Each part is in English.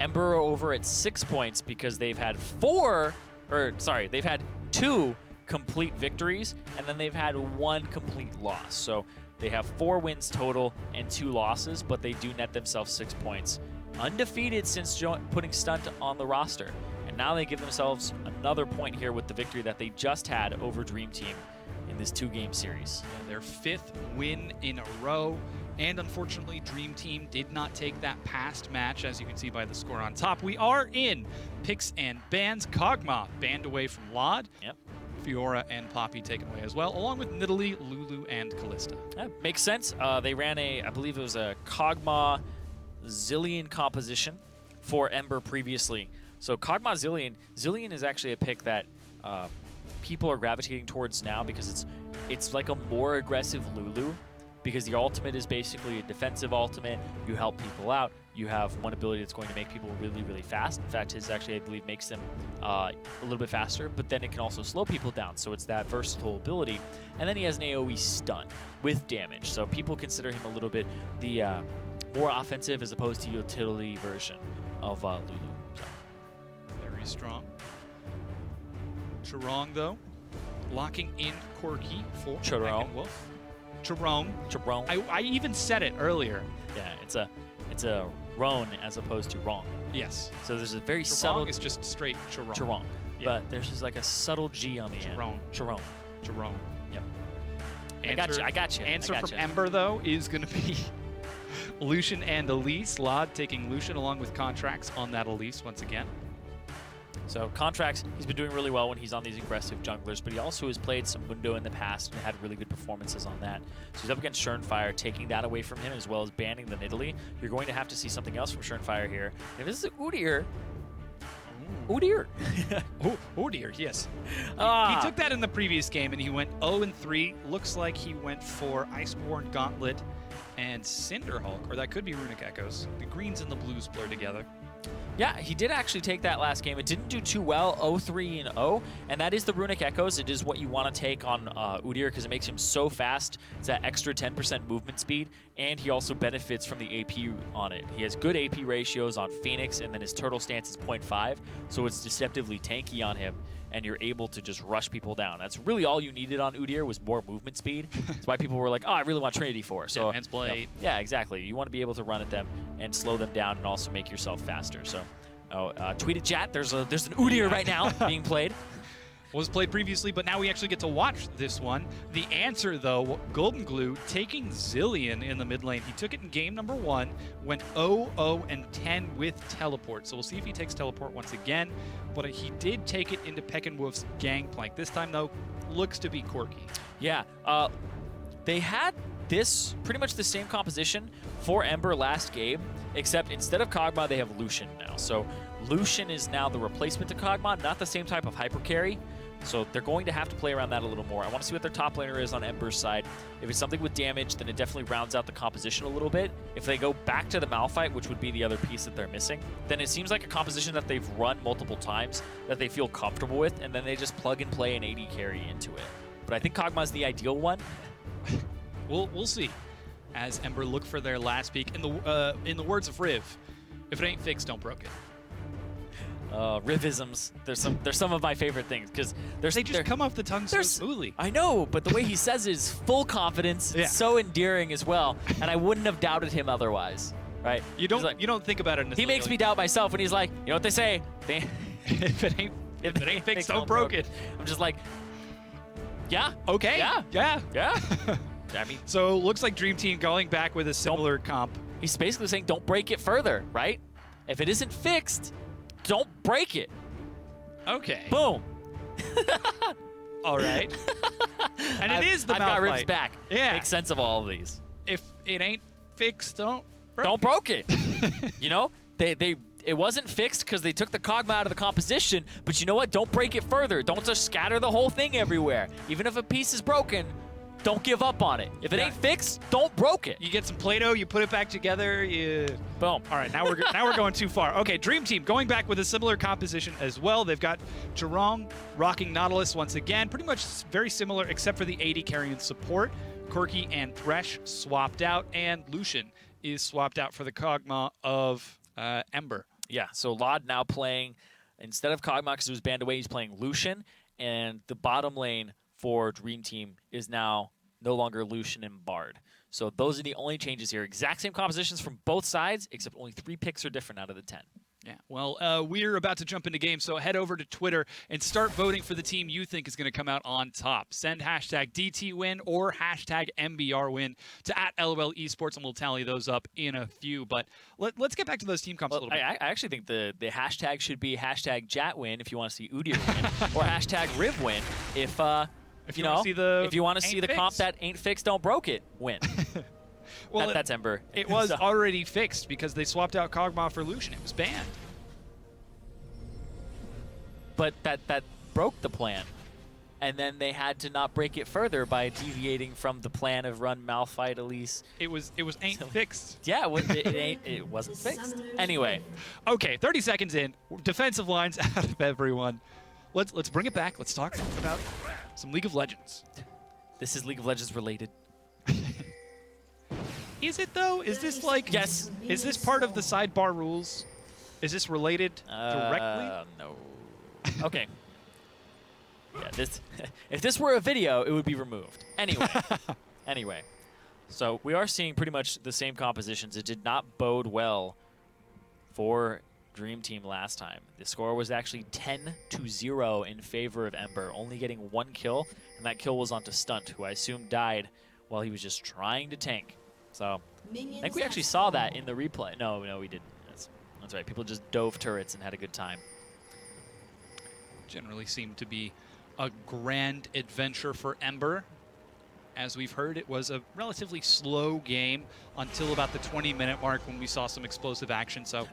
Ember are over at 6 points because they've had they've had 2 complete victories, and then they've had 1 complete loss. So they have 4 wins total and 2 losses, but they do net themselves 6 points. Undefeated since putting Stunt on the roster. And now they give themselves another point here with the victory that they just had over Dream Team in this 2-game series. Yeah, their 5th win in a row. And unfortunately, Dream Team did not take that past match, as you can see by the score on top. We are in picks and bans. Kog'Maw banned away from Lod. Yep. Fiora and Poppy taken away as well, along with Nidalee, Lulu, and Kalista. Yeah, makes sense. They ran I believe it was a Kog'Maw Zilean composition for Ember previously. So Kog'Maw Zilean is actually a pick that people are gravitating towards now because it's like a more aggressive Lulu, because the ultimate is basically a defensive ultimate. You help people out. You have one ability that's going to make people really, really fast. In fact, his actually, I believe, makes them a little bit faster, but then it can also slow people down, so it's that versatile ability. And then he has an AoE stun with damage, so people consider him a little bit the more offensive as opposed to utility version of Lulu. So. Very strong. Churong, though, locking in Corki for Wolf. Churong. I even said it earlier. Yeah, it's a Roan as opposed to wrong. Yes. So there's a very Churong subtle. Is just straight Churong. Churong. Yeah. But there's just like a subtle G on the end. Churong. Yep. I got you. Answer from Ember, though, is going to be Lucian and Elise. Lod taking Lucian along with Contracts on that Elise once again. So Contracts, he's been doing really well when he's on these aggressive junglers, but he also has played some Mundo in the past and had really good performances on that. So he's up against Surenfire, taking that away from him as well as banning the Nidalee. You're going to have to see something else from Surenfire here. If this is Udyr, Udyr, yes. He took that in the previous game and he went 0-3. Looks like he went for Iceborne Gauntlet and Cinderhulk, or that could be Runic Echoes. The greens and the blues blur together. Yeah, he did actually take that last game. It didn't do too well, 0-3-0, and that is the Runic Echoes. It is what you want to take on Udyr because it makes him so fast. It's that extra 10% movement speed, and he also benefits from the AP on it. He has good AP ratios on Phoenix, and then his turtle stance is 0.5, so it's deceptively tanky on him, and you're able to just rush people down. That's really all you needed on Udyr was more movement speed. That's why people were like, oh, I really want Trinity Force. So, yeah, exactly. You want to be able to run at them and slow them down and also make yourself faster. So, tweet at chat. There's an Udyr right now being played. Was played previously, but now we actually get to watch this one. The answer, though, Golden Glue taking Zilean in the mid lane. He took it in game number 1, went 0-0-10 with Teleport. So we'll see if he takes Teleport once again. But he did take it into Peckinwolf's Gangplank. This time, though, looks to be Corki. Yeah, they had this pretty much the same composition for Ember last game, except instead of Kog'Maw, they have Lucian now. So Lucian is now the replacement to Kog'Maw, not the same type of hyper carry. So they're going to have to play around that a little more. I want to see what their top laner is on Ember's side. If it's something with damage, then it definitely rounds out the composition a little bit. If they go back to the Malphite, which would be the other piece that they're missing, then it seems like a composition that they've run multiple times, that they feel comfortable with, and then they just plug and play an AD carry into it. But I think Kog'Maw's the ideal one. We'll see. As Ember look for their last peak. In the words of Riv, if it ain't fixed, don't broke it. Rivisms. They're some of my favorite things because they just come off the tongue so smoothly. I know, but the way he says it is full confidence. Yeah. It's so endearing as well, and I wouldn't have doubted him otherwise. Right? You don't think about it. He makes me doubt myself when he's like, you know what they say? If it ain't fixed, don't broke it. I'm just like, yeah, okay, yeah. I mean, so looks like Dream Team going back with a similar comp. He's basically saying, don't break it further, right? If it isn't fixed, don't break it. Okay. Boom. All right. And it is the I've Malphite. got Rip's back. Yeah. Make sense of all of these. If it ain't fixed, don't broke it. You know, it wasn't fixed because they took the Kog'Maw out of the composition, but you know what? Don't break it further. Don't just scatter the whole thing everywhere. Even if a piece is broken, don't give up on it. If it ain't fixed, don't broke it. You get some Play-Doh, you put it back together, boom. All right, now we're going too far. Okay, Dream Team going back with a similar composition as well. They've got Churong rocking Nautilus once again, pretty much very similar except for the AD carry and support. Corki and Thresh swapped out, and Lucian is swapped out for the Kog'Maw of Ember. Yeah, so Lod now playing, instead of Kog'Maw, because he was banned away, he's playing Lucian, and the bottom lane for Dream Team is now no longer Lucian and Bard. So those are the only changes here. Exact same compositions from both sides, except only 3 picks are different out of the 10. Yeah, well, we're about to jump into game, so head over to Twitter and start voting for the team you think is going to come out on top. Send hashtag DTWin or hashtag MBRWin to @LOL Esports, and we'll tally those up in a few. But let's get back to those team comps a little bit. I actually think the hashtag should be hashtag JatWin if you want to see Udyr win, or hashtag RivWin if you know, if you want to see the comp that ain't fixed, don't broke it, win. Well, that's Ember. It was already fixed because they swapped out Kog'Maw for Lucian. It was banned. But that broke the plan. And then they had to not break it further by deviating from the plan of run Malphite Elise. It was ain't fixed. Yeah, it wasn't fixed. Anyway. Okay, 30 seconds in. Defensive lines out of everyone. Let's bring it back. Let's talk about some League of Legends. This is League of Legends related. Is it though? Is this like? Yes. Is this part of the sidebar rules? Is this related directly? No. Okay. Yeah. If this were a video, it would be removed. Anyway. So we are seeing pretty much the same compositions. It did not bode well for Dream Team last time. The score was actually 10-0 in favor of Ember, only getting 1 kill, and that kill was onto Stunt, who I assume died while he was just trying to tank. So I think we actually saw that in the replay. No, we didn't. That's right. People just dove turrets and had a good time. Generally seemed to be a grand adventure for Ember. As we've heard, it was a relatively slow game until about the 20-minute mark when we saw some explosive action. So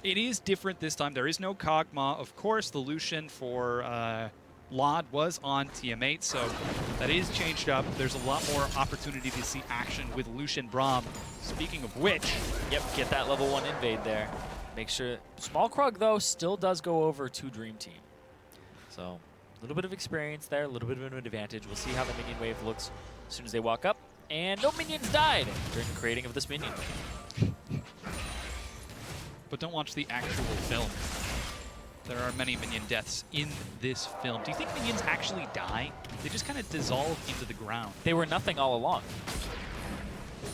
it is different this time. There is no Kog'Maw. Of course, the Lucian for Lod was on TM8, so that is changed up. There's a lot more opportunity to see action with Lucian Braum. Speaking of which... Yep, get that level 1 invade there. Make sure... Small Krug, though, still does go over to Dream Team. So, a little bit of experience there, a little bit of an advantage. We'll see how the minion wave looks as soon as they walk up. And no minions died during the creating of this minion wave. But don't watch the actual film. There are many minion deaths in this film. Do you think minions actually die? They just kind of dissolve into the ground. They were nothing all along.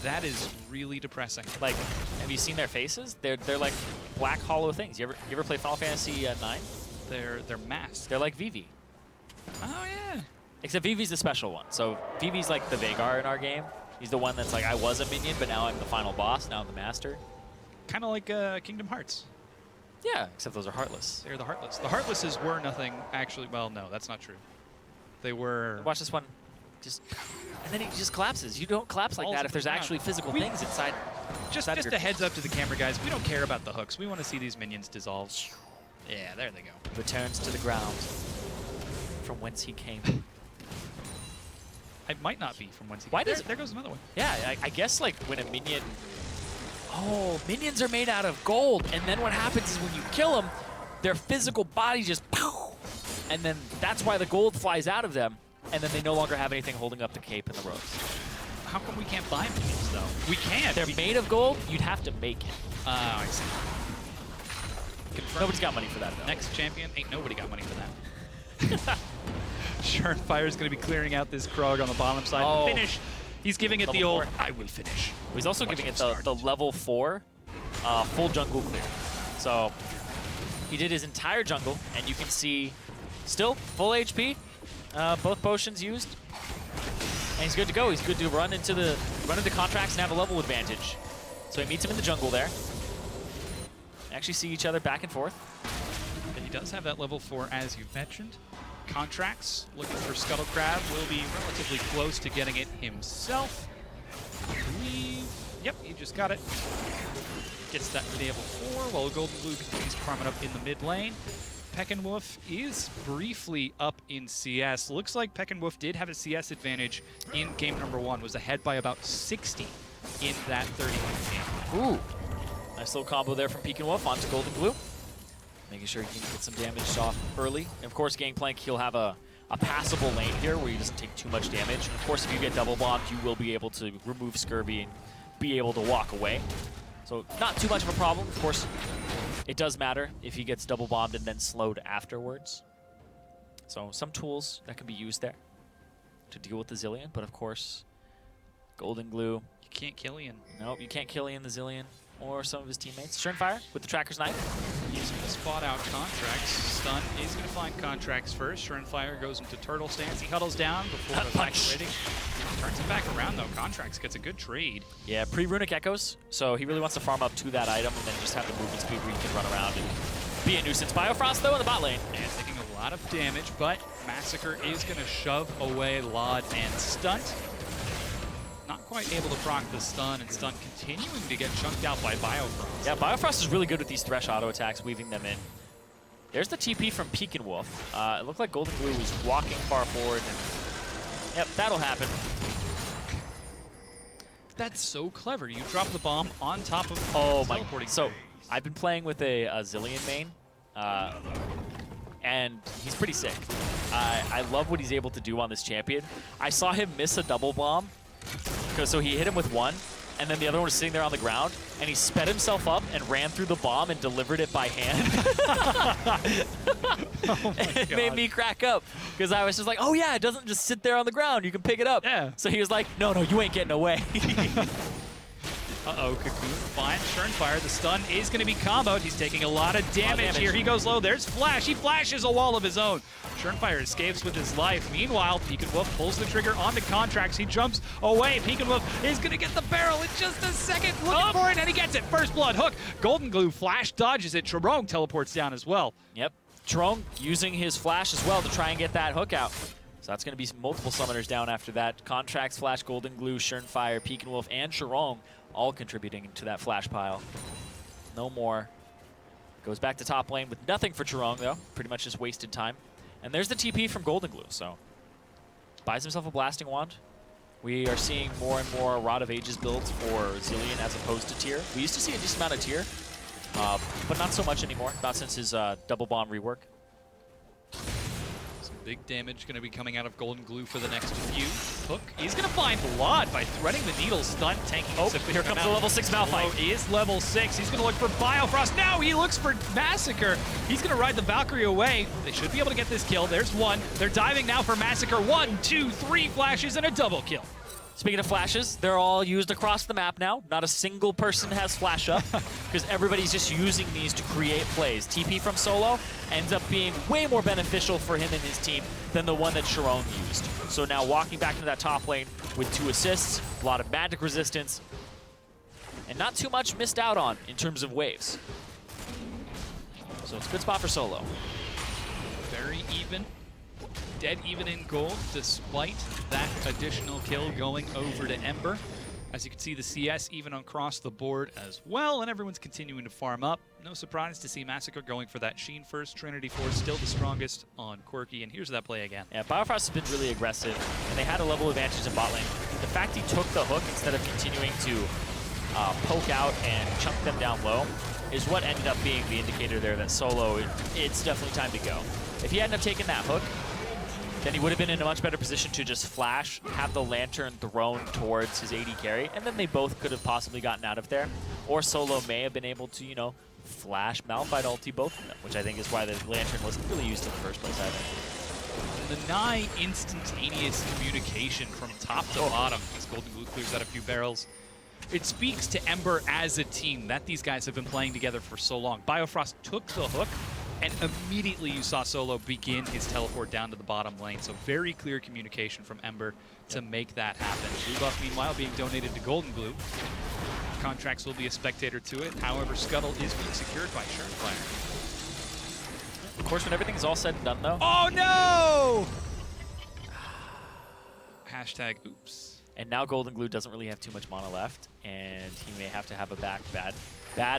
That is really depressing. Like, have you seen their faces? They're like black hollow things. You ever play Final Fantasy 9? They're masks. They're like Vivi. Oh yeah. Except Vivi's the special one. So Vivi's like the Veigar in our game. He's the one that's like, I was a minion, but now I'm the final boss. Now I'm the master. Kind of like Kingdom Hearts. Yeah, except those are Heartless. They're the Heartless. The Heartlesses were nothing, actually. Well, no, that's not true. They were... Watch this one. And then he just collapses. You don't collapse like that if there's actually physical things inside. Just a heads up to the camera, guys. We don't care about the hooks. We want to see these minions dissolve. Yeah, there they go. Returns to the ground from whence he came. It might not be from whence he came. There goes another one. Yeah, I guess like when a minion... Oh, minions are made out of gold, and then what happens is when you kill them, their physical body just... And then that's why the gold flies out of them, and then they no longer have anything holding up the cape and the ropes. How come we can't buy minions, though? We can. They're made of gold. You'd have to make it. Oh, I see. Nobody's got money for that, though. Next champion, ain't nobody got money for that. Surefire's going to be clearing out this Krog on the bottom side. Oh. Finish. He's giving it level the old, 4. I will finish. He's also giving it the level 4 full jungle clear. So he did his entire jungle, and you can see still full HP, both potions used. And he's good to go. He's good to run into contracts and have a level advantage. So he meets him in the jungle there. They actually see each other back and forth. And he does have that level 4, as you mentioned. Contracts, looking for Scuttle Crab, will be relatively close to getting it himself. I believe, yep, he just got it. Gets that level 4, while Golden Blue continues farming up in the mid lane. Peckinwolf is briefly up in CS. Looks like Peckinwolf did have a CS advantage in game number 1, was ahead by about 60 in that 30-minute game. Ooh, nice little combo there from Peckinwolf onto Golden Blue. Making sure he can get some damage off early. And of course, Gangplank, he'll have a passable lane here where he doesn't take too much damage. And of course, if you get double bombed, you will be able to remove Scurvy and be able to walk away. So not too much of a problem. Of course, it does matter if he gets double bombed and then slowed afterwards. So some tools that can be used there to deal with the Zillion, but of course, Golden Glue. You can't kill Ian. Nope, you can't kill Ian the Zillion or some of his teammates. Surenfire with the Tracker's Knife. He's going to spot out Contracts. Stun is going to find Contracts first. Surenfire goes into turtle stance. He huddles down before evacuating. Turns it back around though. Contracts gets a good trade. Yeah, pre-runic echoes, so he really wants to farm up to that item and then just have the movement speed where he can run around and be a nuisance. Biofrost though in the bot lane. And taking a lot of damage, but Massacre is going to shove away Laud and Stunt. Not quite able to proc the stun, and Stunt continuing to get chunked out by Biofrost. Yeah, Biofrost is really good with these Thresh auto attacks, weaving them in. There's the TP from Peek and Wolf. It looked like Golden Glue was walking far forward. And yep, that'll happen. That's so clever. You drop the bomb on top of teleporting. So I've been playing with a Zillion main, and he's pretty sick. I love what he's able to do on this champion. I saw him miss a double bomb. So he hit him with one, and then the other one was sitting there on the ground, and he sped himself up and ran through the bomb and delivered it by hand. Oh my It God. made me crack up, because I was just like, oh yeah, it doesn't just sit there on the ground. You can pick it up. Yeah. So he was like, no, you ain't getting away. Uh-oh, Cocoon finds Surenfire. The stun is going to be comboed. He's taking a lot of damage here. He goes low. There's Flash. He flashes a wall of his own. Surenfire escapes with his life. Meanwhile, Peek and Wolf pulls the trigger onto Contracts. He jumps away. Peek and Wolf is going to get the barrel in just a second. Looking for it, and he gets it. First blood hook. Golden Glue Flash dodges it. Charong teleports down as well. Yep. Charong using his Flash as well to try and get that hook out. So that's going to be multiple summoners down after that. Contracts, Flash, Golden Glue, Surenfire, Peek and Wolf, and Charong all contributing to that Flash pile. No more. Goes back to top lane with nothing for Charong, though. Pretty much just wasted time. And there's the TP from Golden Glue, so buys himself a Blasting Wand. We are seeing more and more Rod of Ages builds for Zillion as opposed to Tier. We used to see a decent amount of Tier, but not so much anymore, not since his double bomb rework. Some big damage going to be coming out of Golden Glue for the next few. Hook is going to find Blood by threading the needle. Stun tanking. Oh, here comes the level 6 Malphite. Is level 6. He's going to look for Biofrost. Now he looks for Massacre. He's going to ride the Valkyrie away. They should be able to get this kill. There's one. They're diving now for Massacre. 1, 2, 3 flashes and a double kill. Speaking of flashes, they're all used across the map now. Not a single person has flash up because everybody's just using these to create plays. TP from Solo ends up being way more beneficial for him and his team than the one that Charong used. So now walking back into that top lane with 2 assists, a lot of magic resistance, and not too much missed out on in terms of waves. So it's a good spot for Solo. Very even. Dead even in gold, despite that additional kill going over to Ember. As you can see, the CS even across the board as well, and everyone's continuing to farm up. No surprise to see Massacre going for that Sheen first. Trinity Force still the strongest on Quirky, and here's that play again. Yeah, Biofrost has been really aggressive, and they had a level advantage in bot lane. The fact he took the hook instead of continuing to poke out and chunk them down low is what ended up being the indicator there that Solo, it's definitely time to go. If he hadn't have taken that hook, then he would have been in a much better position to just flash, have the lantern thrown towards his AD carry, and then they both could have possibly gotten out of there. Or Solo may have been able to, you know, flash Malphite ulti both of them, which I think is why the lantern wasn't really used in the first place either. The nigh instantaneous communication from top to bottom as Golden Glue clears out a few barrels. It speaks to Ember as a team that these guys have been playing together for so long. Biofrost took the hook, and immediately you saw Solo begin his teleport down to the bottom lane. So very clear communication from Ember to make that happen. Blue buff, meanwhile, being donated to Golden Glue. Contracts will be a spectator to it. However, Scuttle is being secured by Surenfire. Of course, when everything's all said and done, though. Oh, no! Hashtag oops. And now Golden Glue doesn't really have too much mana left, and he may have to have a bad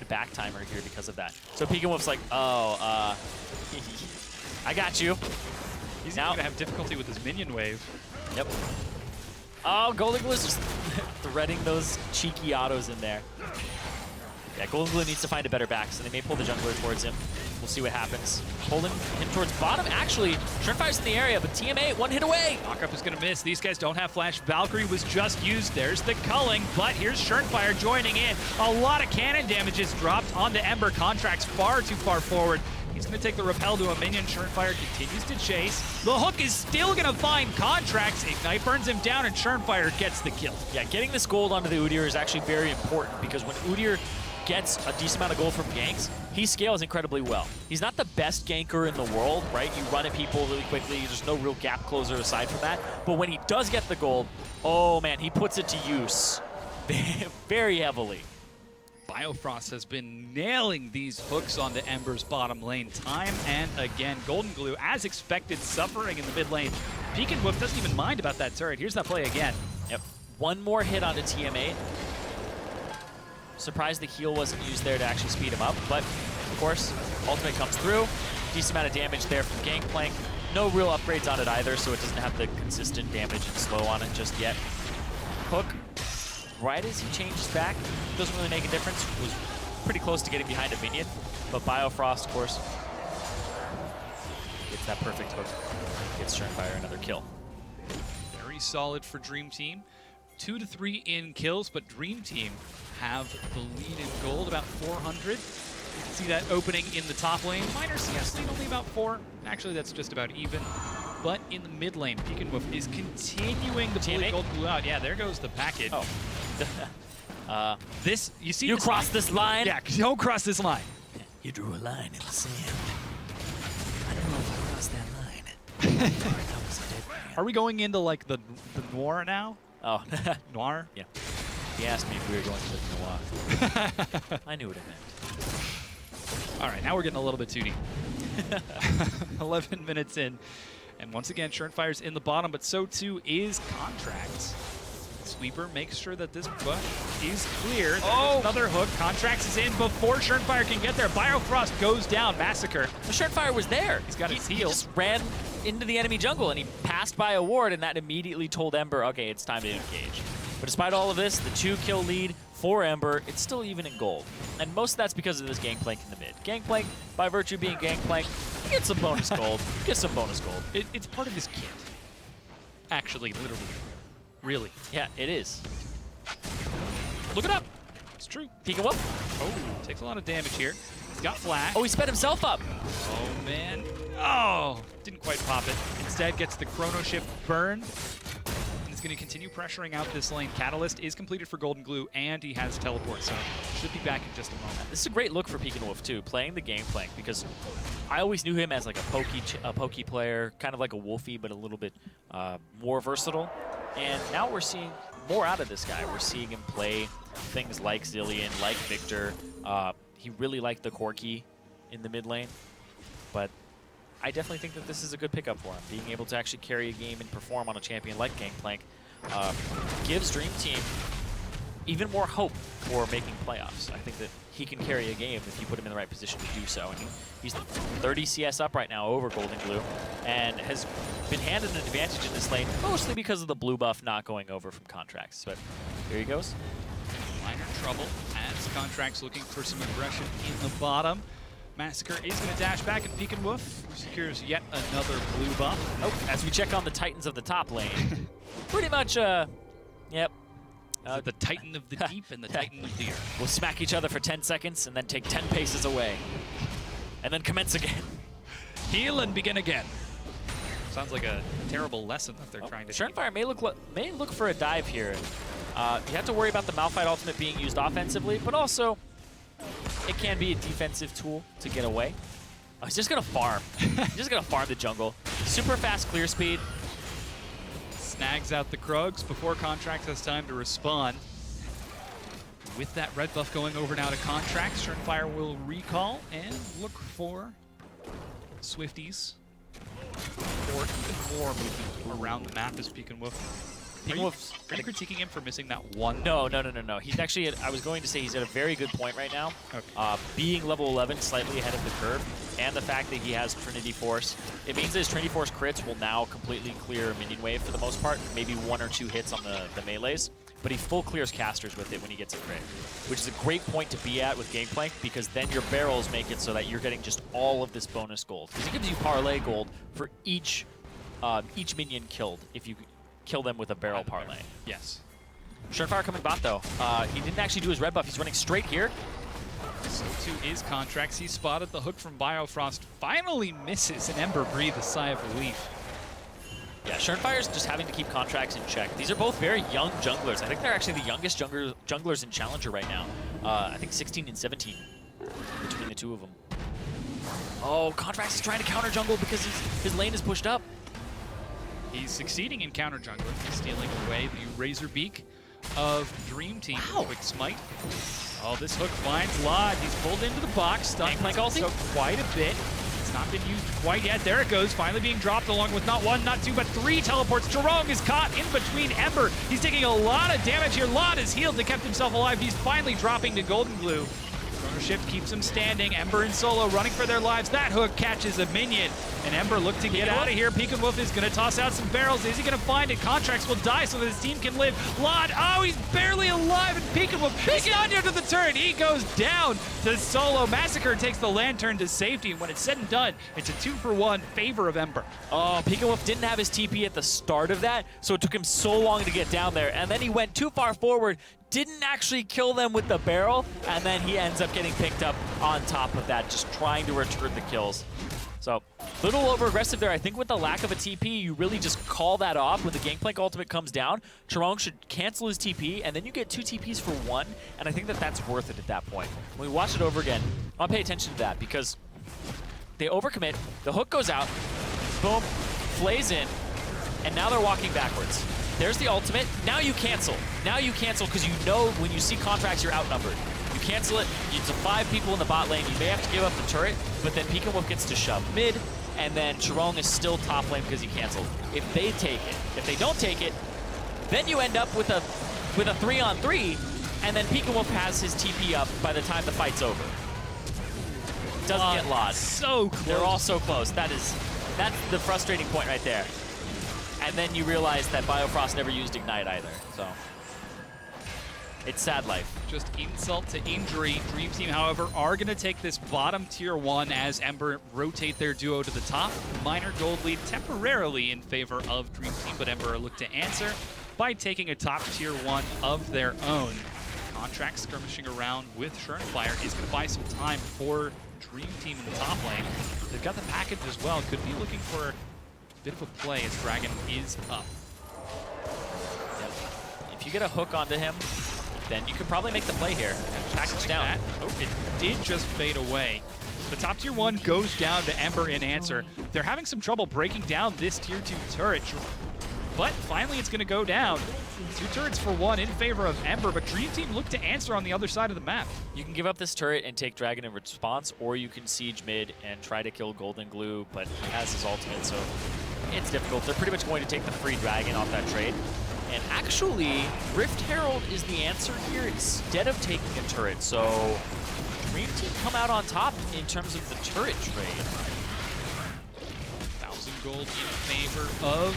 back timer here because of that. So Peek and Wolf's like, oh, I got you. He's now going to have difficulty with his minion wave. Yep. Oh, Golden Glue is just threading those cheeky autos in there. Yeah, Golden Glue needs to find a better back, so they may pull the jungler towards him. We'll see what happens. Pulling him towards bottom. Actually, Shermfire's in the area, but TMA, one hit away. Knockup is going to miss. These guys don't have flash. Valkyrie was just used. There's the culling, but here's Shermfire joining in. A lot of cannon damage is dropped onto Ember. Contracts far too far forward. He's going to take the repel to a minion. Shermfire continues to chase. The hook is still going to find Contracts. Ignite burns him down, and Shermfire gets the kill. Yeah, getting this gold onto the Udyr is actually very important because when Udyr gets a decent amount of gold from ganks, he scales incredibly well. He's not the best ganker in the world, right? You run at people really quickly. There's no real gap closer aside from that. But when he does get the gold, oh man, he puts it to use very heavily. Biofrost has been nailing these hooks onto Ember's bottom lane time and again. Golden Glue, as expected, suffering in the mid lane. Peek-and-Woof doesn't even mind about that turret. Here's that play again. Yep. One more hit onto TMA. Surprised the heal wasn't used there to actually speed him up, but of course, ultimate comes through. Decent amount of damage there from Gangplank. No real upgrades on it either, so it doesn't have the consistent damage and slow on it just yet. Hook, right as he changes back, doesn't really make a difference. Was pretty close to getting behind a minion, but Biofrost, of course, gets that perfect hook. Gets Shermfire another kill. Very solid for Dream Team. 2 to 3 in kills, but Dream Team have the lead in gold, about 400. You can see that opening in the top lane. Minor CS lead only about 4. Actually, that's just about even. But in the mid lane, Peek-and-Woof is continuing to pull Golden Glue out. Yeah, there goes the package. Oh. This, you see, you crossed this line? Yeah, don't cross this line. You drew a line in the sand. I don't know if I crossed that line. That was a dead man. Are we going into like the noir now? Oh. Noir? Yeah. He asked me if we were going to the noir. I knew what it meant. All right, now we're getting a little bit too deep. 11 minutes in. And once again, Shermfire's in the bottom, but so too is Contracts. Sweeper makes sure that this bush is clear. There's another hook. Contracts is in before Shermfire can get there. Biofrost goes down. Massacre. The Shermfire was there. He's got his heal. He just ran into the enemy jungle, and he passed by a ward, and that immediately told Ember, okay, it's time to engage. But despite all of this, the 2-kill lead for Ember, it's still even in gold. And most of that's because of this Gangplank in the mid. Gangplank, by virtue of being Gangplank, he gets some bonus gold. Gets some bonus gold. It's part of his kit. Actually, literally. Really. Yeah, it is. Look it up. It's true. Peek-and-Woof. Oh, takes a lot of damage here. He's got flash. Oh, he sped himself up. Oh, man. Oh, didn't quite pop it. Instead, gets the Chrono Shift burn. He's going to continue pressuring out this lane. Catalyst is completed for Golden Glue, and he has teleport, so should be back in just a moment. This is a great look for Peek-and-Woof, too, playing the Gangplank, because I always knew him as like a pokey player, kind of like a Wolfie, but a little bit more versatile. And now we're seeing more out of this guy. We're seeing him play things like Zillion, like Victor. He really liked the Corki in the mid lane, but I definitely think that this is a good pickup for him. Being able to actually carry a game and perform on a champion like Gangplank gives Dream Team even more hope for making playoffs. I think that he can carry a game if you put him in the right position to do so. And he's 30 CS up right now over Golden Glue and has been handed an advantage in this lane, mostly because of the blue buff not going over from Contracts. But here he goes. Minor trouble as Contracts looking for some aggression in the bottom. Massacre is going to dash back, and Peek-and-Woof secures yet another blue buff. Oh, as we check on the Titans of the top lane, pretty much, yep. The Titan of the deep and the Titan of the earth. We'll smack each other for 10 seconds and then take 10 paces away. And then commence again. Heal and begin again. Sounds like a terrible lesson that they're trying to teach. Shermfire may look for a dive here. You have to worry about the Malphite ultimate being used offensively, but also it can be a defensive tool to get away. Oh, he's just going to farm. He's just going to farm the jungle. Super fast clear speed. Snags out the Krugs before Contracts has time to respond. With that red buff going over now to Contracts, Shermfire will recall and look for Swifties. Or even more movement around the map as Peek-and-Woof. Are you critiquing him for missing that one? No. He's actually, I was going to say he's at a very good point right now. Okay. Being level 11, slightly ahead of the curve, and the fact that he has Trinity Force. It means that his Trinity Force crits will now completely clear minion wave for the most part. Maybe 1 or 2 hits on the melees. but he full clears casters with it when he gets a crit, which is a great point to be at with Gangplank, because then your barrels make it so that you're getting just all of this bonus gold. Because it gives you parlay gold for each minion killed if you kill them with a barrel parlay. Yes. Surenfire coming bot though. He didn't actually do his red buff. He's running straight here. So too is Contracts. He spotted the hook from Biofrost. Finally misses, and Ember breathed a sigh of relief. Yeah, Surenfire's just having to keep Contracts in check. These are both very young junglers. I think they're actually the youngest junglers in Challenger right now. I think 16 and 17 between the two of them. Oh, Contracts is trying to counter jungle because his lane is pushed up. He's succeeding in counter jungler. He's stealing away the Razor Beak of Dream Team. Wow. Quick smite. Oh, this hook finds Lod. He's pulled into the box. Stunned Gangplank ulti? so quite a bit. It's not been used quite yet. There it goes. Finally being dropped along with not one, not two, but three teleports. Jerome is caught in between Ember. He's taking a lot of damage here. Lod is healed to kept himself alive. He's finally dropping to Golden Glue. Chrono Shift keeps him standing. Ember and Solo running for their lives. That hook catches a minion. And Ember look to get out of here. Peek and Wolf is going to toss out some barrels. Is he going to find it? Contracts will die so that his team can live. Lod, oh, he's barely alive. And Peek and Wolf is under to the turret. He goes down to Solo. Massacre takes the lantern to safety. And when it's said and done, it's a 2-for-1 favor of Ember. Oh, Peek and Wolf didn't have his TP at the start of that, so it took him so long to get down there. And then he went too far forward, didn't actually kill them with the barrel, and then he ends up getting picked up on top of that, just trying to return the kills. So, a little over-aggressive there. I think with the lack of a TP, you really just call that off. When the Gangplank ultimate comes down, Charong should cancel his TP, and then you get 2 TPs for 1, and I think that that's worth it at that point. When we watch it over again, I'll pay attention to that, because they overcommit, the hook goes out, boom, flays in, and now they're walking backwards. There's the ultimate. Now you cancel. Now you cancel because you know when you see Contracts, you're outnumbered. You cancel it. It's 5 people in the bot lane. You may have to give up the turret, but then Peek and Wolf gets to shove mid, and then Charong is still top lane because he canceled. If they take it, if they don't take it, then you end up with a 3-on-3, and then Peek and Wolf has his TP up by the time the fight's over. Doesn't get Lod. So close. They're all so close. That's the frustrating point right there. And then you realize that Biofrost never used Ignite either, so it's sad life. Just insult to injury. Dream Team, however, are going to take this bottom tier 1 as Ember rotate their duo to the top. Minor gold lead temporarily in favor of Dream Team, but Ember look to answer by taking a top tier 1 of their own. Contract skirmishing around with Surenfire is going to buy some time for Dream Team in the top lane. They've got the package as well. Could be looking for bit of a play as Dragon is up. Yep. If you get a hook onto him, then you could probably make the play here. Package down. That. Oh, it did just fade away. The top tier 1 goes down to Ember in answer. They're having some trouble breaking down this tier 2 turret, but finally it's going to go down. 2 turrets for 1 in favor of Ember, but Dream Team look to answer on the other side of the map. You can give up this turret and take Dragon in response, or you can siege mid and try to kill Golden Glue, but he has his ultimate, so it's difficult. They're pretty much going to take the free Dragon off that trade. And actually, Rift Herald is the answer here instead of taking a turret, so Dream Team come out on top in terms of the turret trade. 1,000 gold in favor of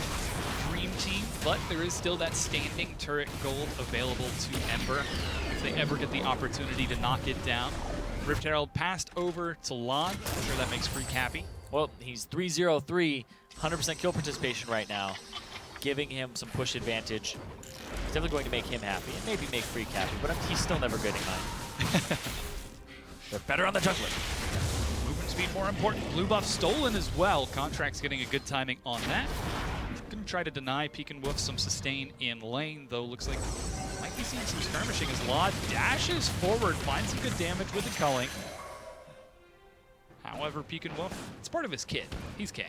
Dream Team, but there is still that standing turret gold available to Ember if they ever get the opportunity to knock it down. Rift Herald passed over to Lod. I'm sure that makes Phreak happy. Well, he's 3-0-3, 100% kill participation right now, giving him some push advantage. It's definitely going to make him happy, and maybe make Phreak happy, but he's still never getting mine. They're better on the jungler. Movement speed more important. Blue buff stolen as well. Contract's getting a good timing on that. Gonna try to deny Peek and Wolf some sustain in lane, though looks like might be seeing some skirmishing as Lod dashes forward, finds some good damage with the culling. However, Peek and Wolf, it's part of his kit. He's K.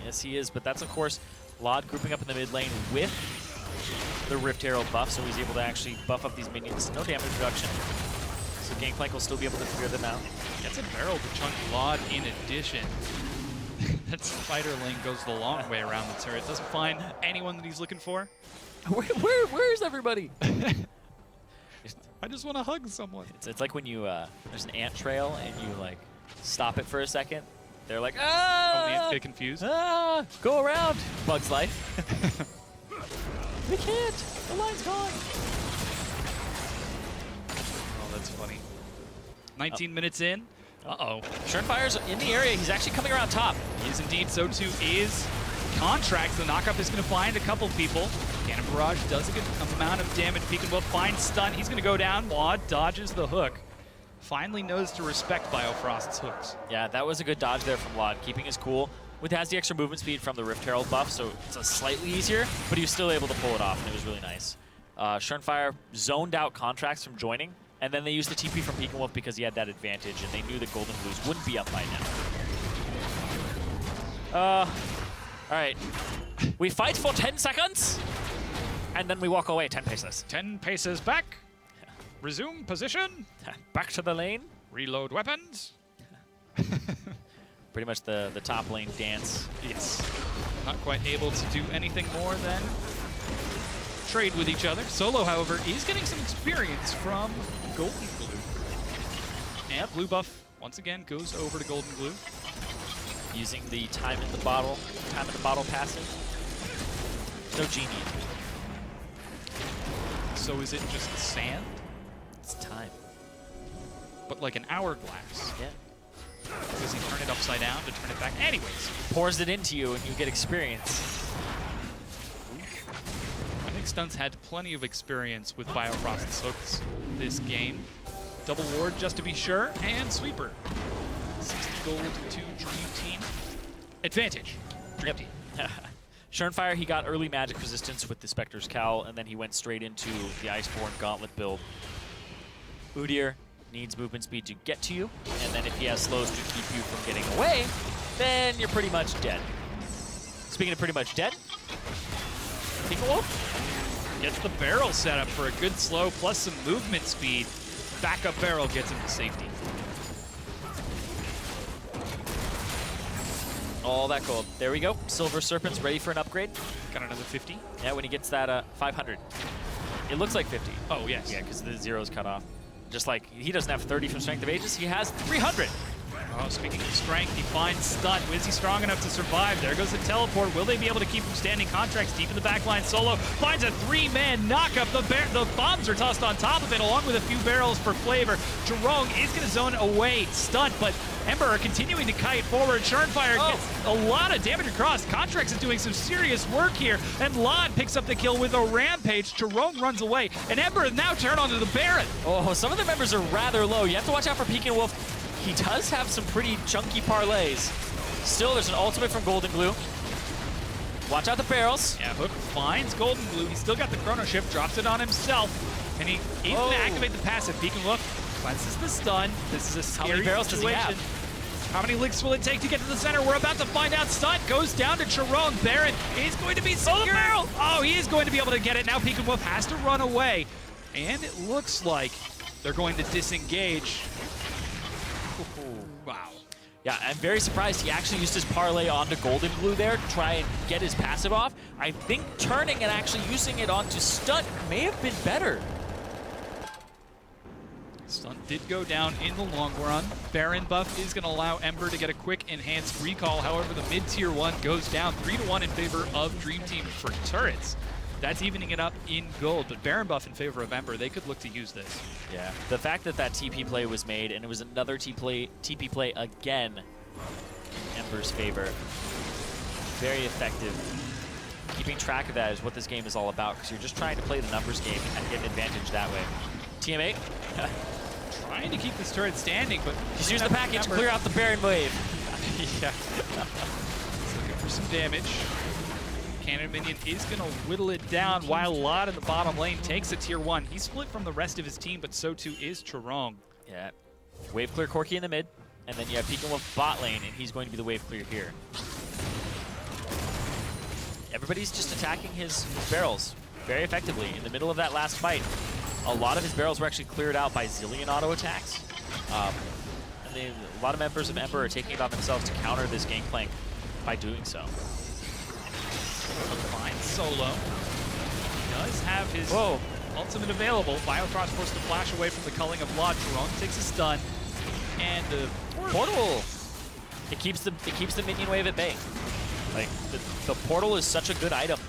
Yes, he is, but that's, of course, Lod grouping up in the mid lane with the Rift Herald buff, so he's able to actually buff up these minions. No damage reduction. So Gangplank will still be able to clear them out. Gets a barrel to chunk Lod in addition. That spider lane goes the long way around the turret. Doesn't find anyone that he's looking for. Where's everybody? I just want to hug someone. It's like when you, there's an ant trail and you, like, stop it for a second. They're like, ah! Oh, the ants get confused. Ah! Go around! Bug's life. We can't. The line's gone. Oh, that's funny. 19 minutes in. Uh-oh. Surefire's in the area. He's actually coming around top. He is indeed. So too is Contracts. The knockup is going to find a couple people. Cannon Barrage does a good amount of damage. Peek and Will finds stun. He's going to go down. Wad dodges the hook. Finally knows to respect Biofrost's hooks. Yeah, that was a good dodge there from Lod, keeping his cool. Has the extra movement speed from the Rift Herald buff, so it's a slightly easier, but he was still able to pull it off, and it was really nice. Surefiire zoned out Contracts from joining, and then they used the TP from Peek and Wolf because he had that advantage, and they knew the Golden Blues wouldn't be up by now. Alright. We fight for 10 seconds, and then we walk away 10 paces. 10 paces back. Resume position. Back to the lane. Reload weapons. Pretty much the top lane dance. Yes. Not quite able to do anything more than trade with each other. Solo, however, is getting some experience from Golden Glue. And blue buff, once again, goes over to Golden Glue. Using the time in the bottle passive. No genie in it. So is it just sand? It's time. But like an hourglass. Yeah. Does he turn it upside down to turn it back? Anyways. Pours it into you and you get experience. I think Stun's had plenty of experience with Biofrost's hooks this game. Double ward just to be sure, and sweeper. 60 gold to Dream Team. Advantage. Dream Team. Surefiire, he got early magic resistance with the Spectre's Cowl, and then he went straight into the Iceborne Gauntlet build. Udyr needs movement speed to get to you, and then if he has slows to keep you from getting away, then you're pretty much dead. Speaking of pretty much dead, Peek and Wolf gets the barrel set up for a good slow, plus some movement speed. Backup barrel gets him to safety. All that gold. There we go. Silver Serpent's ready for an upgrade. Got another 50. Yeah, when he gets that 500. It looks like 50. Oh, yes. Yeah, because the zero's cut off. Just like he doesn't have 30 from Strength of Ages, he has 300. Oh, speaking of strength, he finds stun. Is he strong enough to survive? There goes the teleport. Will they be able to keep him standing? Contracts deep in the backline. Solo finds a 3-man knockup. The bombs are tossed on top of it, along with a few barrels for flavor. Jerome is going to zone away stunt, but Ember are continuing to kite forward. Surefiire gets a lot of damage across. Contracts is doing some serious work here, and Lod picks up the kill with a rampage. Jerome runs away, and Ember now turn onto the Baron. Oh, some of the members are rather low. You have to watch out for Peek and Wolf. He does have some pretty chunky parlays. Still, there's an ultimate from Golden Glue. Watch out the barrels. Yeah, Hook finds Golden Glue. He's still got the chrono shift, drops it on himself, and he even to activate the passive. Peek and Wolf cleanses the stun. This is a scary How many barrels situation. does he have? How many licks will it take to get to the center? We're about to find out. Stun goes down to Chiron. Baron is going to be secure. Oh, he is going to be able to get it. Now Peek and Wolf has to run away. And it looks like they're going to disengage. Wow. Yeah, I'm very surprised he actually used his parlay onto Golden Glue there to try and get his passive off. I think turning and actually using it onto Stunt may have been better. Stunt did go down in the long run. Baron buff is going to allow Ember to get a quick enhanced recall. However, the mid-tier one goes down 3-1 in favor of Dream Team for turrets. That's evening it up in gold, but Baron buff in favor of Ember. They could look to use this. Yeah, the fact that that TP play was made, and it was another TP play again in Ember's favor. Very effective. Keeping track of that is what this game is all about, because you're just trying to play the numbers game and get an advantage that way. TM8. Trying to keep this turret standing, but just use the package to clear out the Baron wave. Yeah. He's looking for some damage. Cannon Minion is going to whittle it down while Lod in the bottom lane takes a tier 1. He's split from the rest of his team, but so too is Chirong. Yeah. Wave clear Corki in the mid, and then you have Peek and Wolf bot lane, and he's going to be the wave clear here. Everybody's just attacking his barrels very effectively in the middle of that last fight. A lot of his barrels were actually cleared out by Zillion auto attacks. And a lot of members of Ember are taking it on themselves to counter this gangplank by doing so. Fine solo. He does have his ultimate available. Biofrost forced to flash away from the culling of Lod. Jerome takes a stun. And the portal. It keeps the minion wave at bay. Like the portal is such a good item.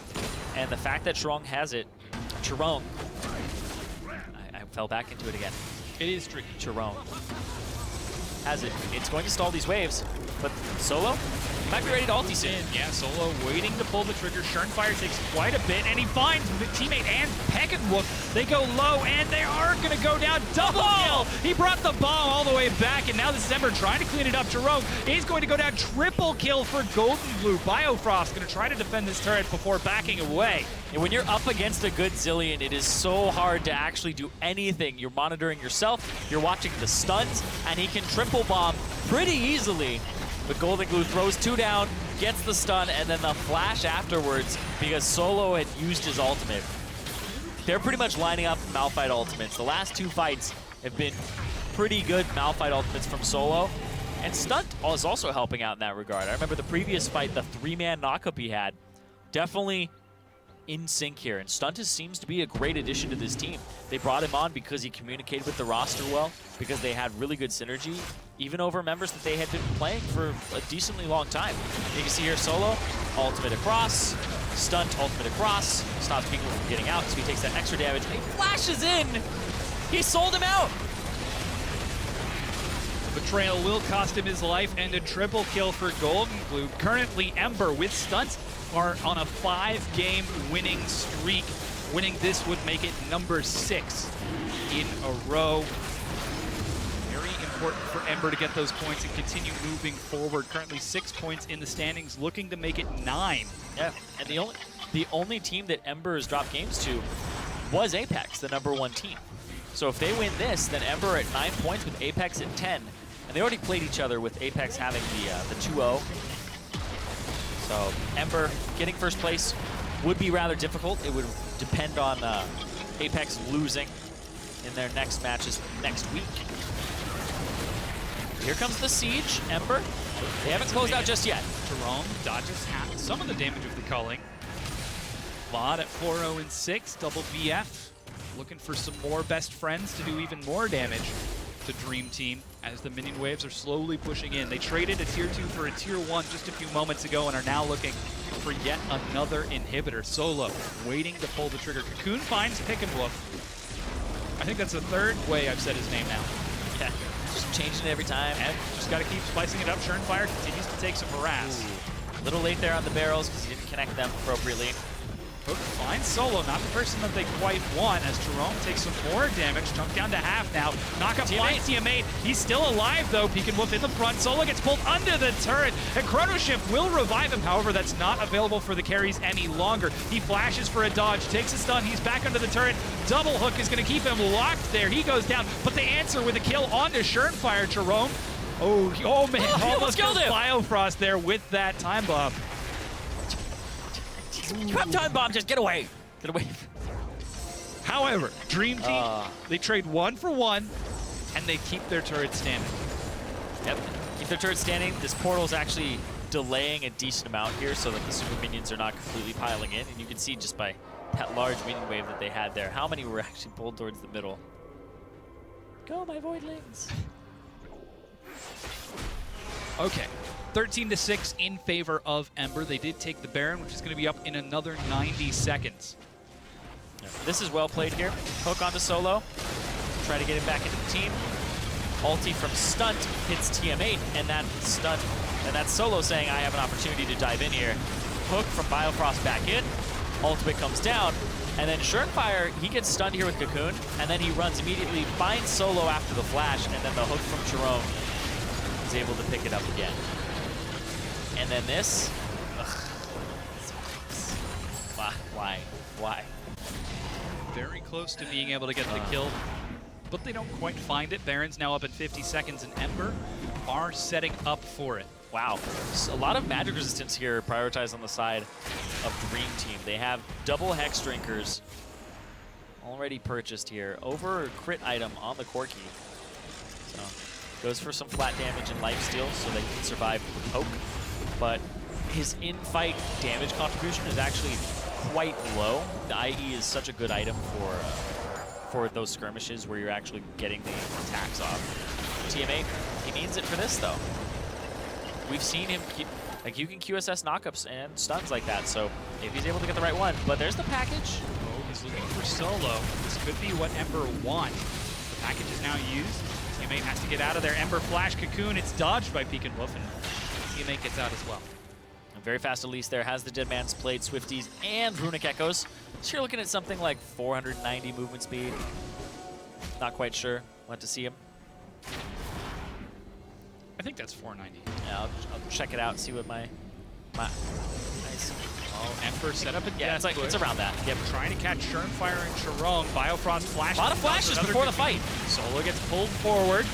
And the fact that Shrong has it Chirone. I fell back into it again. It is tricky. Chirone has it. It's going to stall these waves, but Solo might be ready to ulti soon. Yeah, Solo waiting to pull the trigger. Schernfire takes quite a bit, and he finds the teammate and Peckenwook. They go low, and they are going to go down. Double kill! He brought the bomb all the way back, and now this is Ember trying to clean it up. Jerome is going to go down. Triple kill for Golden Blue. Biofrost going to try to defend this turret before backing away. And when you're up against a good Zillion, it is so hard to actually do anything. You're monitoring yourself, you're watching the stuns, and he can triple bomb pretty easily. But Golden Glue throws 2 down, gets the stun, and then the flash afterwards because Solo had used his ultimate. They're pretty much lining up Malphite ultimates. The last 2 fights have been pretty good Malphite ultimates from Solo. And Stunt is also helping out in that regard. I remember the previous fight, the 3-man knockup he had, definitely in sync here. And Stuntus seems to be a great addition to this team. They brought him on because he communicated with the roster well, because they had really good synergy, even over members that they had been playing for a decently long time. You can see here Solo, ultimate across, Stunt, ultimate across, stops people from getting out, so he takes that extra damage. He flashes in! He sold him out! Betrayal will cost him his life, and a triple kill for Golden Glue. Currently, Ember with stunts are on a 5-game winning streak. Winning this would make it number 6 in a row. Very important for Ember to get those points and continue moving forward. Currently 6 points in the standings, looking to make it 9. Yeah, and the only team that Ember has dropped games to was Apex, the #1 team. So if they win this, then Ember at 9 points with Apex at 10. And they already played each other with Apex having the 2-0. So Ember getting first place would be rather difficult. It would depend on Apex losing in their next matches next week. Here comes the siege, Ember. They haven't closed out just yet. Jerome dodges half some of the damage of the culling. Vod at 4-0 and 6, double BF. Looking for some more best friends to do even more damage to Dream Team as the minion waves are slowly pushing in. They traded a tier 2 for a tier 1 just a few moments ago and are now looking for yet another inhibitor. Solo waiting to pull the trigger. Cocoon finds Pickenwolf. I think that's the 3rd way I've said his name now. Yeah, just changing it every time. And just got to keep spicing it up. Schernfire continues to take some harass. A little late there on the barrels because he didn't connect them appropriately. Hook finds Solo, not the person that they quite want, as Jerome takes some more damage, chunked down to half now. Knockup finds teammate. He's still alive though. Peckenwolf in the front. Solo gets pulled under the turret, and Chrono Shift will revive him. However, that's not available for the carries any longer. He flashes for a dodge, takes a stun. He's back under the turret. Double hook is going to keep him locked there. He goes down, but they answer with a kill onto Schernfire. Jerome. Oh man, almost killed him. Biofrost there with that time bomb. You have time bomb, just get away. Get away. However, Dream Team, they trade 1 for 1, and they keep their turret standing. Yep, keep their turret standing. This portal's actually delaying a decent amount here so that the super minions are not completely piling in. And you can see just by that large minion wave that they had there, how many were actually pulled towards the middle. Go, my voidlings. Okay. 13-6 in favor of Ember. They did take the Baron, which is going to be up in another 90 seconds. Yeah. This is well played here. Hook onto Solo. Try to get him back into the team. Ulti from Stunt hits TM8, and that Stunt, and that's Solo saying, I have an opportunity to dive in here. Hook from Biofrost back in. Ultimate comes down, and then Schernfire, he gets stunned here with Cocoon, and then he runs immediately, finds Solo after the flash, and then the hook from Jerome is able to pick it up again. And then this, why? Very close to being able to get the kill, but they don't quite find it. Baron's now up at 50 seconds, and Ember are setting up for it. Wow, a lot of magic resistance here prioritized on the side of Dream Team. They have double Hex Drinkers already purchased here over a crit item on the Corki. So goes for some flat damage and lifesteal so they can survive with poke. But his in-fight damage contribution is actually quite low. The IE is such a good item for those skirmishes where you're actually getting the attacks off. TM8, he needs it for this though. We've seen him, you can QSS knockups and stuns like that, so if he's able to get the right one. But there's the package. Oh He's looking for solo. This could be what Ember want. The package is now used. Teammate has to get out of there. Ember flash cocoon. It's dodged by Peek and Wolf, and teammate gets out as well. Very fast Elise there, has the Dead Man's Blade, Swifties, and Runic Echoes. So you're looking at something like 490 movement speed. Not quite sure. We'll have to see him. I think that's 490. Yeah, I'll check it out, see what my nice. Oh, Ember set up a Yeah, it's around that. Yep. Trying to catch Fire and Charong. Biofrost flash. A lot of flashes before the fight. Solo gets pulled forward.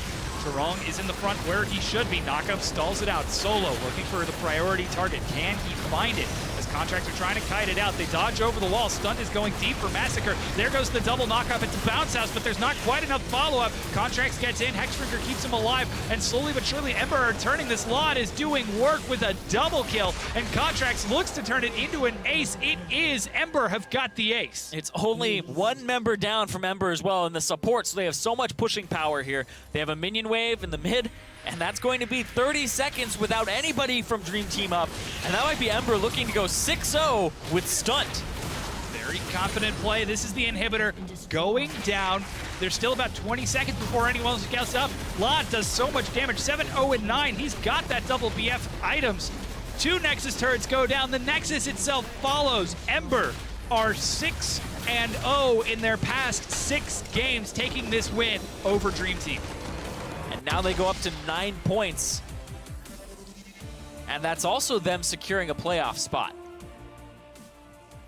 Charong is in the front where he should be. Knockup stalls it out. Solo looking for the priority target. Can he find it? As Contracts are trying to kite it out. They dodge over the wall. Stunt is going deep for Massacre. There goes the double knockup into Bounce House, but there's not quite enough follow-up. Contracts gets in. Hextrigger keeps him alive. And slowly but surely, Ember turning this lot is doing work with a double kill. And Contracts looks to turn it into an ace. It is. Ember have got the ace. It's only one member down from Ember as well in the support, so they have so much pushing power here. They have a minion wave in the mid, and that's going to be 30 seconds without anybody from Dream Team up. And that might be Ember looking to go 6-0 with Stunt. Very confident play. This is the inhibitor going down. There's still about 20 seconds before anyone else gets up. Lot does so much damage, 7-0-9. He's got that double BF items. 2 Nexus turrets go down. The Nexus itself follows. Ember are 6-0 in their past 6 games, taking this win over Dream Team. And now they go up to 9 points. And that's also them securing a playoff spot.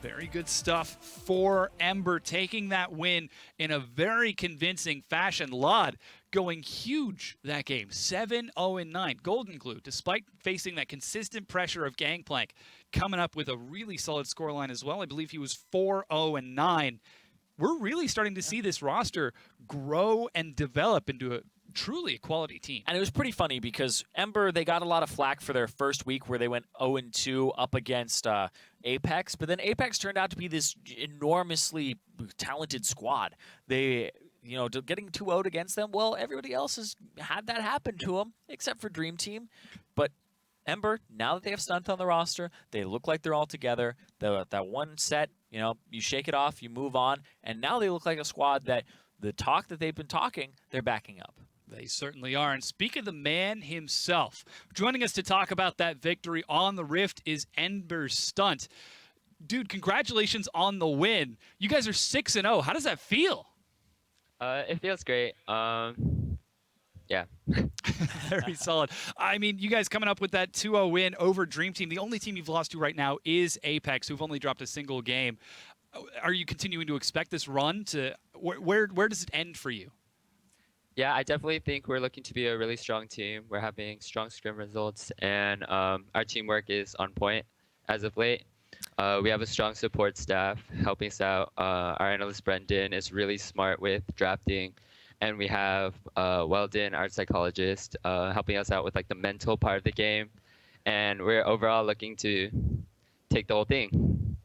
Very good stuff for Ember, taking that win in a very convincing fashion. Lod going huge that game, 7-0-9. Golden Glue, despite facing that consistent pressure of Gangplank, coming up with a really solid scoreline as well. I believe he was 4-0-9. We're really starting to see this roster grow and develop into a truly a quality team. And it was pretty funny because Ember, they got a lot of flack for their first week where they went 0-2 up against Apex, but then Apex turned out to be this enormously talented squad. They, you know, getting 2-0 against them, well, everybody else has had that happen to them except for Dream Team. But Ember, now that they have Stunt on the roster, they look like they're all together. That one set, you know, you shake it off, you move on, and now they look like a squad that the talk that they've been talking, they're backing up. They certainly are. And speak of the man himself, joining us to talk about that victory on the Rift is Ember Stunt. Dude, congratulations on the win. You guys are 6-0. How does that feel? It feels great. Yeah. Very solid. I mean, you guys coming up with that 2-0 win over Dream Team. The only team you've lost to right now is Apex, who've only dropped a single game. Are you continuing to expect this run to where does it end for you? Yeah, I definitely think we're looking to be a really strong team. We're having strong scrim results, and our teamwork is on point as of late. We have a strong support staff helping us out. Our analyst Brendan is really smart with drafting, and we have Weldon, our psychologist, helping us out with like the mental part of the game. And we're overall looking to take the whole thing.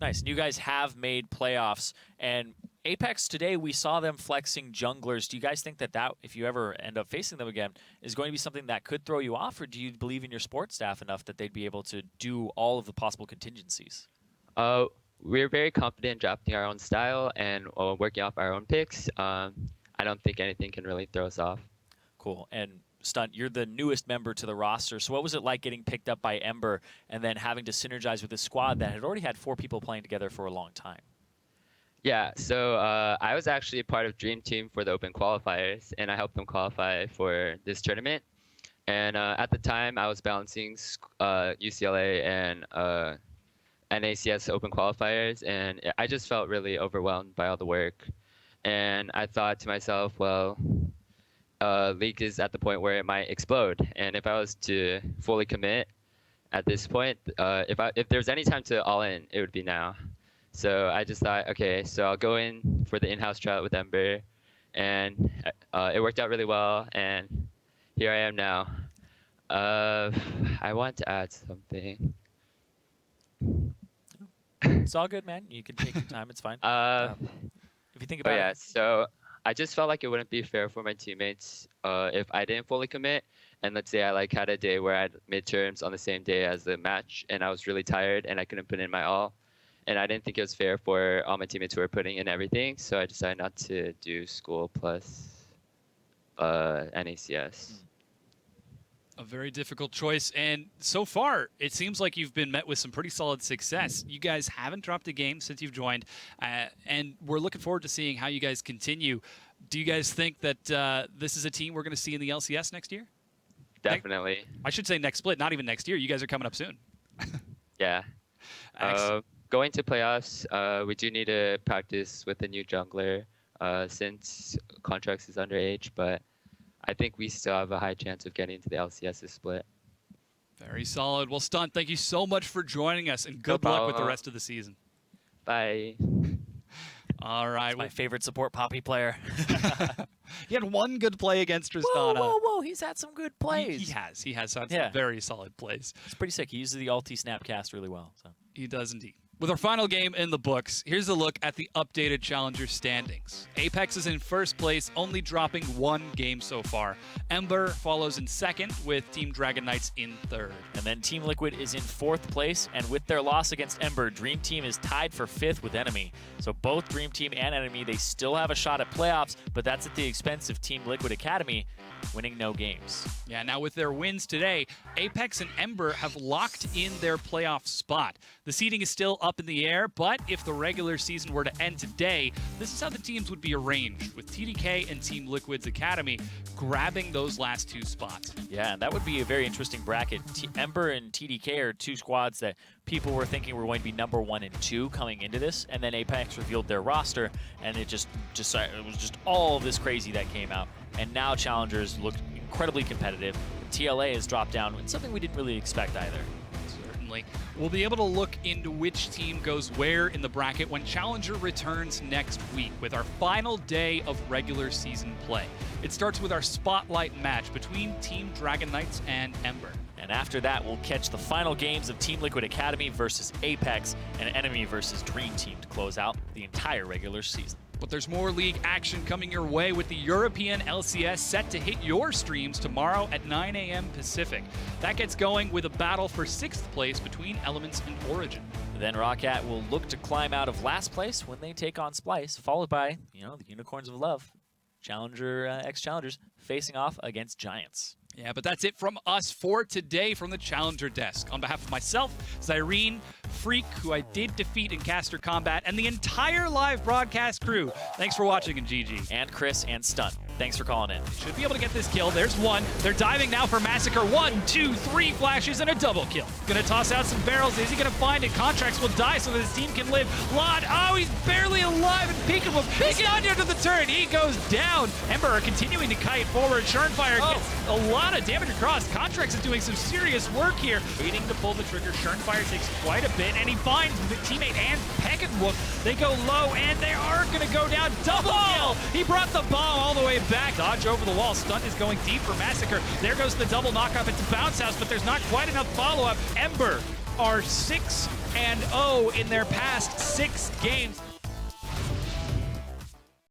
Nice. And you guys have made playoffs, and Apex today, we saw them flexing junglers. Do you guys think that if you ever end up facing them again, is going to be something that could throw you off, or do you believe in your sports staff enough that they'd be able to do all of the possible contingencies? We're very confident in drafting our own style and working off our own picks. I don't think anything can really throw us off. Cool. And Stunt, you're the newest member to the roster, so what was it like getting picked up by Ember and then having to synergize with a squad that had already had 4 people playing together for a long time? Yeah, so I was actually part of Dream Team for the Open Qualifiers, and I helped them qualify for this tournament. And at the time, I was balancing UCLA and NACS Open Qualifiers, and I just felt really overwhelmed by all the work. And I thought to myself, well, League is at the point where it might explode. And if I was to fully commit at this point, if there's any time to all in, it would be now. So I just thought, okay, so I'll go in for the in-house trial with Ember, and it worked out really well, and here I am now. I want to add something. It's all good, man. You can take your time. It's fine. If you think about yeah, it. So I just felt like it wouldn't be fair for my teammates if I didn't fully commit, and let's say I had a day where I had midterms on the same day as the match, and I was really tired, and I couldn't put in my all. and I didn't think it was fair for all my teammates who were putting in everything, so I decided not to do school plus NACS. A very difficult choice, and so far it seems like you've been met with some pretty solid success. You guys haven't dropped a game since you've joined, and we're looking forward to seeing how you guys continue. Do you guys think that this is a team we're going to see in the LCS next year? Definitely. I should say next split, not even next year. You guys are coming up soon. Yeah. Going to playoffs, we do need to practice with a new jungler since Contracts is underage, but I think we still have a high chance of getting into the LCS this split. Very solid. Well, Stunt, thank you so much for joining us, and good luck with the rest of the season. Bye. All right. That's my favorite support Poppy player. He had one good play against Tristana. Whoa. He's had some good plays. He has had some very solid plays. It's pretty sick. He uses the ulti snapcast really well. So. He does indeed. With our final game in the books, here's a look at the updated Challenger standings. Apex is in first place, only dropping one game so far. Ember follows in second, with Team Dragon Knights in third. And then Team Liquid is in fourth place, and with their loss against Ember, Dream Team is tied for fifth with Enemy. So both Dream Team and Enemy, they still have a shot at playoffs, but that's at the expense of Team Liquid Academy winning no games. Yeah, now with their wins today, Apex and Ember have locked in their playoff spot. The seeding is still up in the air, but if the regular season were to end today, this is how the teams would be arranged, with TDK and Team Liquid's Academy grabbing those last two spots. Yeah, and that would be a very interesting bracket. Ember and TDK are two squads that people were thinking were going to be number 1 and 2 coming into this, and then Apex revealed their roster, and it was just all of this crazy that came out. And now Challengers look incredibly competitive. TLA has dropped down, and something we didn't really expect either. Certainly. We'll be able to look into which team goes where in the bracket when Challenger returns next week with our final day of regular season play. It starts with our spotlight match between Team Dragon Knights and Ember. And after that, we'll catch the final games of Team Liquid Academy versus Apex and Enemy versus Dream Team to close out the entire regular season. But there's more league action coming your way with the European LCS set to hit your streams tomorrow at 9 a.m. Pacific. That gets going with a battle for 6th place between Elements and Origin. Then Roccat will look to climb out of last place when they take on Splice, followed by, the Unicorns of Love, ex-Challengers, facing off against Giants. Yeah, but that's it from us for today from the Challenger Desk. On behalf of myself, Zirene, Phreak, who I did defeat in caster combat, and the entire live broadcast crew, thanks for watching, and GG. And Chris and Stunt, thanks for calling in. Should be able to get this kill. There's one. They're diving now for Massacre. 1, 2, 3 flashes and a double kill. Gonna toss out some barrels. Is he gonna find it? Contracts will die so that his team can live. Lod, oh, he's barely alive, and Peekaboo, he's on here to the turn. He goes down. Ember are continuing to kite forward. Shurnfire gets a lot of damage across. Contracts is doing some serious work here. Waiting to pull the trigger. Shurnfire takes quite a bit, and he finds the teammate and Peckenwook. They go low, and they are gonna go down. Double kill! He brought the bomb all the way back. Dodge over the wall. Stunt is going deep for Massacre. There goes the double knockoff into Bounce House, but there's not quite enough follow-up. Ember are 6-0 in their past 6 games.